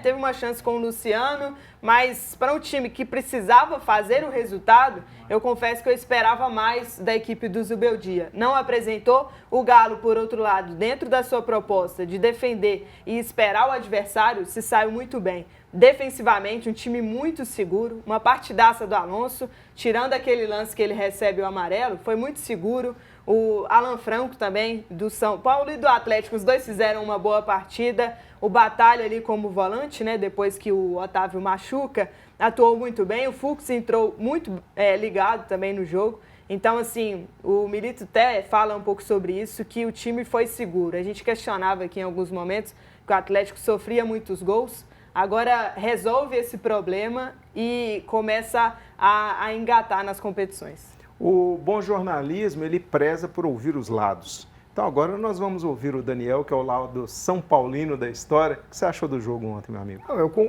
Teve uma chance com o Luciano, mas para um time que precisava fazer o resultado, eu confesso que eu esperava mais da equipe do Zubeldia. Não apresentou. O Galo, por outro lado, dentro da sua proposta de defender e esperar o adversário, se saiu muito bem. Defensivamente, um time muito seguro, uma partidaça do Alonso, tirando aquele lance que ele recebe o amarelo, foi muito seguro. O Alan Franco também, do São Paulo e do Atlético, os dois fizeram uma boa partida. O Batalha ali como volante, né, depois que o Otávio machuca, atuou muito bem. O Fux entrou muito ligado também no jogo. Então, assim, o Milito até fala um pouco sobre isso, que o time foi seguro. A gente questionava aqui em alguns momentos que o Atlético sofria muitos gols. Agora resolve esse problema e começa a engatar nas competições. O bom jornalismo, ele preza por ouvir os lados. Então agora nós vamos ouvir o Daniel, que é o lado São Paulino da história. O que você achou do jogo ontem, meu amigo?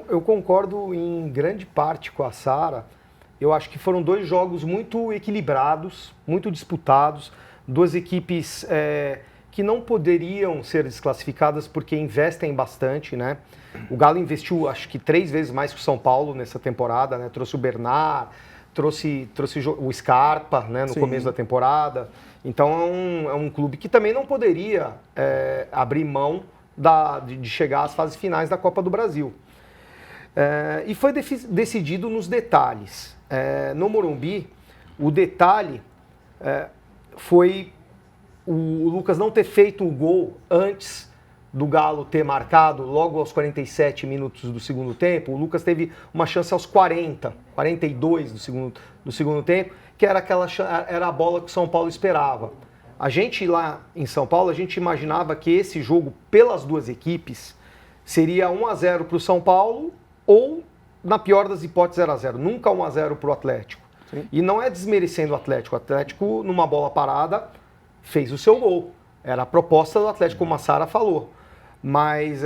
Eu concordo em grande parte com a Sara. Eu acho que foram dois jogos muito equilibrados, muito disputados. Duas equipes que não poderiam ser desclassificadas porque investem bastante, né? O Galo investiu, acho que 3 vezes mais que o São Paulo nessa temporada, né? Trouxe o Bernard, trouxe o Scarpa, né, no começo da temporada. Então é um clube que também não poderia abrir mão de chegar às fases finais da Copa do Brasil. E foi decidido nos detalhes. No Morumbi, o detalhe foi o Lucas não ter feito o gol antes do Galo ter marcado logo aos 47 minutos do segundo tempo. O Lucas teve uma chance aos 42 do segundo tempo, que era a bola que o São Paulo esperava. A gente lá em São Paulo, a gente imaginava que esse jogo, pelas duas equipes, seria 1-0 para o São Paulo ou, na pior das hipóteses, 0-0. Nunca 1-0 para o Atlético. Sim. E não é desmerecendo o Atlético. O Atlético, numa bola parada, fez o seu gol. Era a proposta do Atlético, como a Sara falou. Mas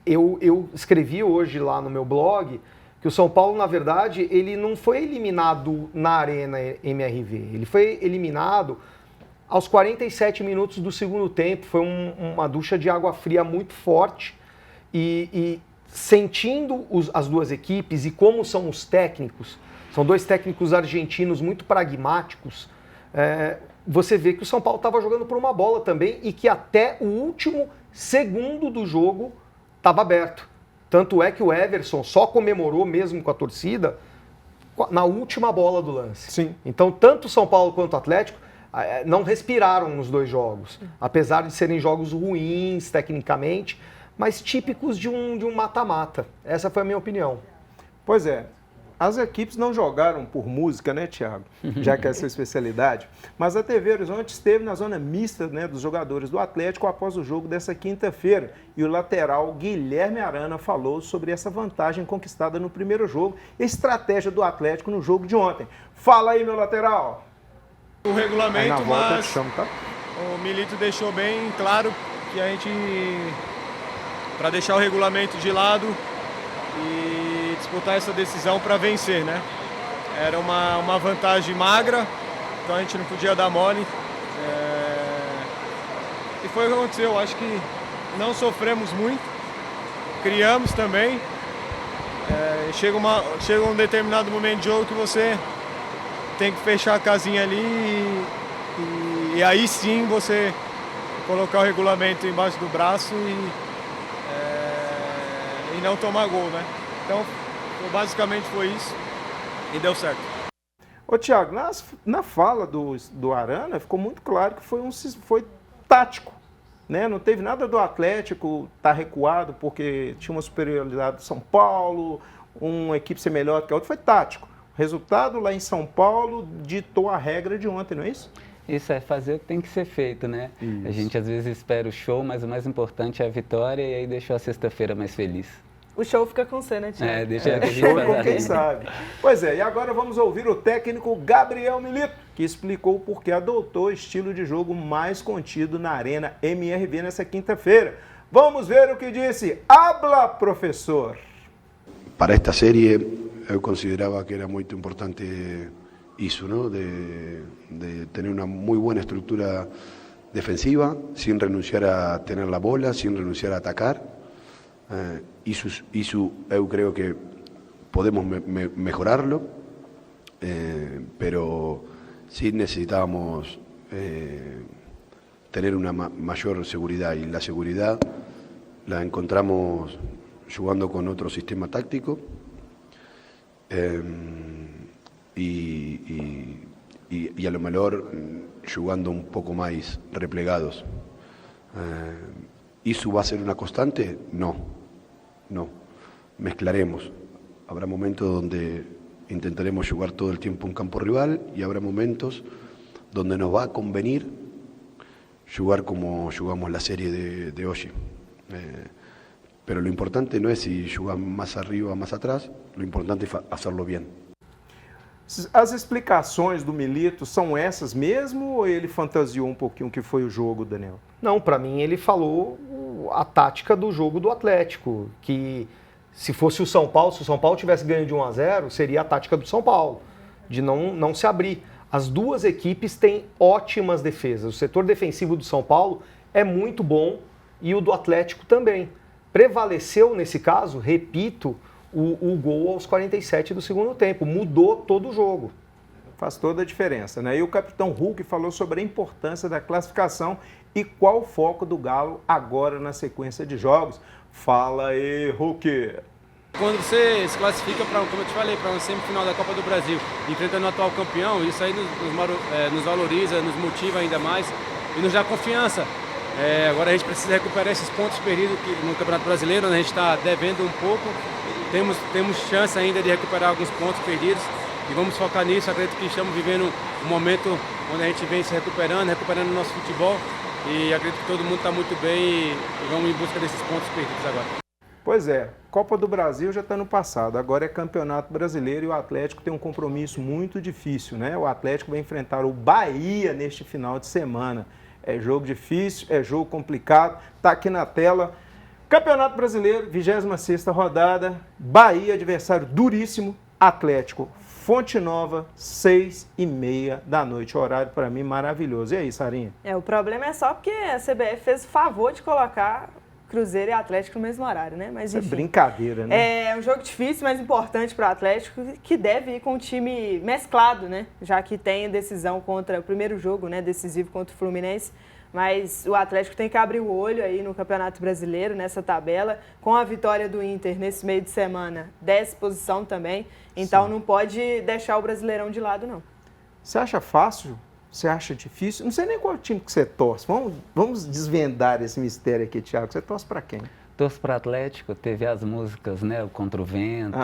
eu escrevi hoje lá no meu blog que o São Paulo, na verdade, ele não foi eliminado na Arena MRV. Ele foi eliminado aos 47 minutos do segundo tempo. Foi uma ducha de água fria muito forte. E sentindo as duas equipes e como são os técnicos, são dois técnicos argentinos muito pragmáticos, você vê que o São Paulo estava jogando por uma bola também e que até o último segundo do jogo estava aberto. Tanto é que o Everson só comemorou mesmo com a torcida na última bola do lance. Sim. Então, tanto o São Paulo quanto o Atlético não respiraram nos dois jogos, apesar de serem jogos ruins tecnicamente, mas típicos de um mata-mata. Essa foi a minha opinião. Pois é. As equipes não jogaram por música, né, Thiago? Já que é a sua especialidade. Mas a TV Horizonte esteve na zona mista, né, dos jogadores do Atlético após o jogo dessa quinta-feira. E o lateral Guilherme Arana falou sobre essa vantagem conquistada no primeiro jogo e a estratégia do Atlético no jogo de ontem. Fala aí, meu lateral. O regulamento, na volta mas te chamo, tá? O Milito deixou bem claro que a gente, para deixar o regulamento de lado e disputar essa decisão para vencer, né? Era uma vantagem magra, então a gente não podia dar mole. E foi o que aconteceu. Acho que não sofremos muito, criamos também. Chega um determinado momento de jogo que você tem que fechar a casinha ali e aí sim você colocar o regulamento embaixo do braço e não tomar gol, né? Então, basicamente foi isso e deu certo. Ô, Thiago, na fala do Arana, ficou muito claro que foi tático, né? Não teve nada do Atlético estar recuado porque tinha uma superioridade do São Paulo, uma equipe ser melhor que a outra, foi tático. O resultado lá em São Paulo ditou a regra de ontem, não é isso? Isso é fazer o que tem que ser feito, né? Isso. A gente às vezes espera o show, mas o mais importante é a vitória e aí deixou a sexta-feira mais feliz. O show fica com você, né, Thiago? Deixa show com quem sabe. Pois é, e agora vamos ouvir o técnico Gabriel Milito, que explicou por que adotou o estilo de jogo mais contido na Arena MRV nessa quinta-feira. Vamos ver o que disse. Habla, professor. Para esta série, eu considerava que era muito importante isso, ¿no? De tener una muy buena estructura defensiva, sin renunciar a tener la bola, sin renunciar a atacar. Isso eu creo que podemos mejorarlo, pero sí necesitábamos tener una mayor seguridad, y la seguridad la encontramos jugando con otro sistema táctico y a lo mejor jugando un poco más replegados. ¿Isso va a ser una constante? No. Mezclaremos. Habrá momentos donde intentaremos jugar todo el tiempo en campo rival y habrá momentos donde nos va a convenir jugar como jugamos la serie de hoy. Pero lo importante no es si jugamos más arriba o más atrás, lo importante es hacerlo bien. As explicações do Milito são essas mesmo ou ele fantasiou um pouquinho o que foi o jogo, Daniel? Não, para mim ele falou a tática do jogo do Atlético, que se fosse o São Paulo, se o São Paulo tivesse ganho de 1-0, seria a tática do São Paulo, de não se abrir. As duas equipes têm ótimas defesas. O setor defensivo do São Paulo é muito bom e o do Atlético também. Prevaleceu, nesse caso, repito, o gol aos 47 do segundo tempo. Mudou todo o jogo. Faz toda a diferença, né? E o capitão Hulk falou sobre a importância da classificação e qual o foco do Galo agora na sequência de jogos. Fala aí, Hulk! Quando você se classifica para, como eu te falei, para uma semifinal da Copa do Brasil, enfrentando o atual campeão, isso aí nos valoriza, nos motiva ainda mais e nos dá confiança. Agora a gente precisa recuperar esses pontos perdidos no Campeonato Brasileiro, né? A gente está devendo um pouco, temos chance ainda de recuperar alguns pontos perdidos e vamos focar nisso. Acredito que estamos vivendo um momento onde a gente vem se recuperando o nosso futebol e acredito que todo mundo está muito bem e vamos em busca desses pontos perdidos agora. Pois é, Copa do Brasil já está no passado, agora é Campeonato Brasileiro e o Atlético tem um compromisso muito difícil, né? O Atlético vai enfrentar o Bahia neste final de semana. É jogo difícil, é jogo complicado, tá aqui na tela. Campeonato Brasileiro, 26ª rodada, Bahia, adversário duríssimo, Atlético, Fonte Nova, 6h30 da noite. Horário para mim maravilhoso. E aí, Sarinha? O problema é só porque a CBF fez o favor de colocar Cruzeiro e Atlético no mesmo horário, né? Mas, enfim, isso é brincadeira, né? É um jogo difícil, mas importante para o Atlético, que deve ir com um time mesclado, né? Já que tem decisão contra o primeiro jogo, né? Decisivo contra o Fluminense. Mas o Atlético tem que abrir o olho aí no Campeonato Brasileiro, nessa tabela, com a vitória do Inter nesse meio de semana, 10ª posição também. Então Não pode deixar o Brasileirão de lado, não. Você acha fácil? Você acha difícil? Não sei nem qual time que você torce. Vamos desvendar esse mistério aqui, Thiago. Você torce para quem? Torço para o Atlético, teve as músicas, né? O Contra o Vento,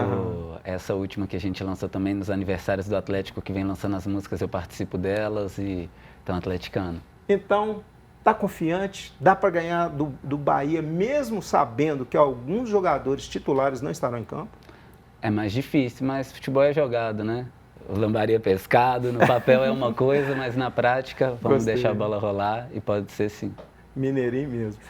essa última que a gente lançou também nos aniversários do Atlético, que vem lançando as músicas, eu participo delas e então atleticano. Então, tá confiante? Dá para ganhar do Bahia, mesmo sabendo que alguns jogadores titulares não estarão em campo? É mais difícil, mas futebol é jogado, né? O lambaria pescado, no papel é uma coisa, mas na prática vamos deixar a bola rolar e pode ser sim. Mineirinho mesmo.